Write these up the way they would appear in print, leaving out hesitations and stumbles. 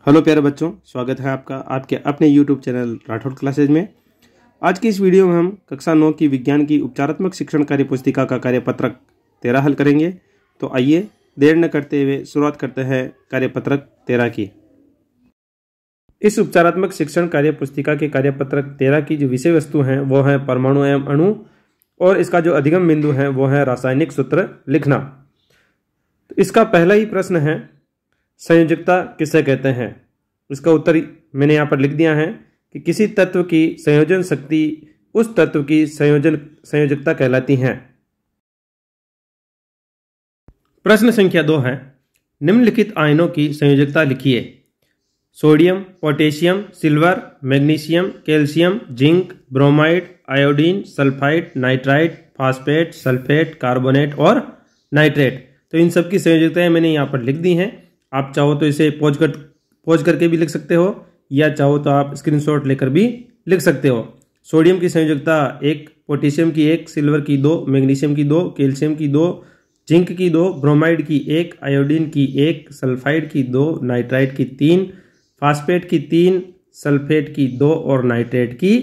Hello प्यारे बच्चों, स्वागत है आपका आपके अपने YouTube चैनल राठौड़ क्लासेज में। आज की इस वीडियो में हम कक्षा 9 की विज्ञान की उपचारात्मक शिक्षण कार्य पुस्तिका का कार्यपत्रक 13 हल करेंगे। तो आइए देर न करते हुए शुरुआत करते हैं कार्यपत्रक 13 की। इस उपचारात्मक शिक्षण कार्य पुस्तिका के कार्यपत्रक 13 की जो विषय वस्तु हैं वो है परमाणु एवं अणु, और इसका जो अधिगम बिंदु है वो है रासायनिक सूत्र लिखना। तो इसका पहला ही प्रश्न है, संयोजकता किसे कहते हैं। इसका उत्तर मैंने यहाँ पर लिख दिया है कि किसी तत्व की संयोजन शक्ति उस तत्व की संयोजकता कहलाती है। प्रश्न संख्या 2 है, निम्नलिखित आयनों की संयोजकता लिखिए। Sodium, potassium, silver, magnesium, calcium, zinc, bromide, iodine, sulphide, nitrite, phosphate, sulphate, carbonate और नाइट्रेट। तो इन सब की संयोजकताएं मैंने यहाँ पर लिख दी हैं। आप चाहो तो इसे पॉज करके भी लिख सकते हो, या चाहो तो आप स्क्रीनशॉट लेकर भी लिख सकते हो। सोडियम की संयोजकता 1, पोटेशियम की 1, सिल्वर की 2, मैग्नीशियम की 2, कैल्शियम की 2, जिंक की 2, ब्रोमाइड की 1, आयोडीन की 1, सल्फाइड की 2, नाइट्राइट की 3, फास्फेट की 3, सल्फेट की 2 और नाइट्रेट की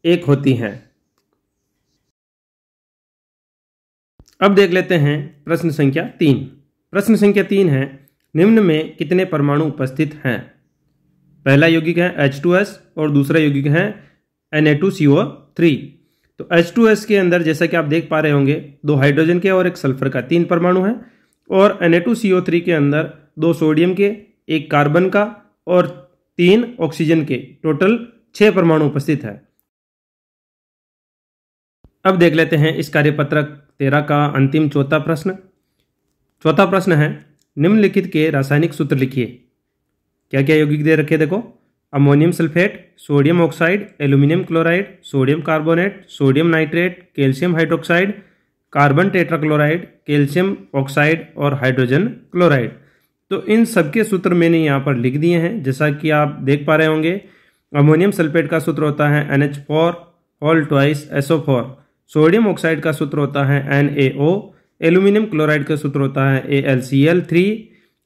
1 होती हैं। अब देख लेते हैं प्रश्न संख्या 3। प्रश्न संख्या 3 है, निम्न में कितने परमाणु उपस्थित हैं। पहला यौगिक है H2S और दूसरा यौगिक है Na2CO3। तो H2S के अंदर जैसा कि आप देख पा रहे होंगे 2 हाइड्रोजन के और 1 सल्फर का 3 परमाणु है, और Na2CO3 के अंदर 2 सोडियम के, 1 कार्बन का और 3 ऑक्सीजन के, टोटल 6 परमाणु उपस्थित है। अब देख लेते हैं इस कार्यपत्रक 13 का अंतिम चौथा प्रश्न। चौथा प्रश्न है, निम्नलिखित के रासायनिक सूत्र लिखिए। क्या क्या यौगिक दे रखे देखो, ammonium sulphate, sodium oxide, aluminium chloride, sodium carbonate, sodium nitrate, calcium hydroxide, carbon tetrachloride, calcium oxide और हाइड्रोजन क्लोराइड। तो इन सबके सूत्र मैंने यहाँ पर लिख दिए हैं, जैसा कि आप देख पा रहे होंगे। अमोनियम सल्फेट का सूत्र होता है NH4 whole twice SO4। Sodium oxide का सूत्र होता है NaO। एल्यूमिनियम क्लोराइड का सूत्र होता है AlCl3।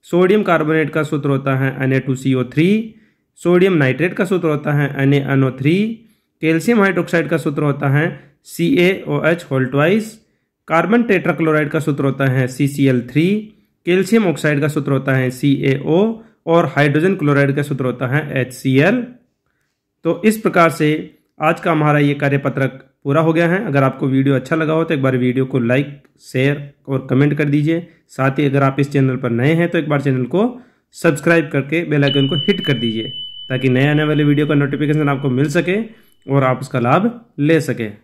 सोडियम कार्बोनेट का सूत्र होता है Na2CO3। सोडियम नाइट्रेट का सूत्र होता है NaNO3। कैल्शियम हाइड्रोक्साइड का सूत्र होता है CaOH whole twice. Carbon tetrachloride का सूत्र होता है CCl3। कैल्शियम ऑक्साइड का सूत्र होता है CaO और हाइड्रोजन क्लोराइड का सूत्र होता है HCl। तो इस प्रकार से आज का हमारा ये कार्यपत्रक पूरा हो गया है। अगर आपको वीडियो अच्छा लगा हो तो एक बार वीडियो को लाइक, शेयर और कमेंट कर दीजिए। साथ ही अगर आप इस चैनल पर नए हैं तो एक बार चैनल को सब्सक्राइब करके बेल आइकन को हिट कर दीजिए, ताकि नए आने वाले वीडियो का नोटिफिकेशन आपको मिल सके और आप उसका लाभ ले सकें।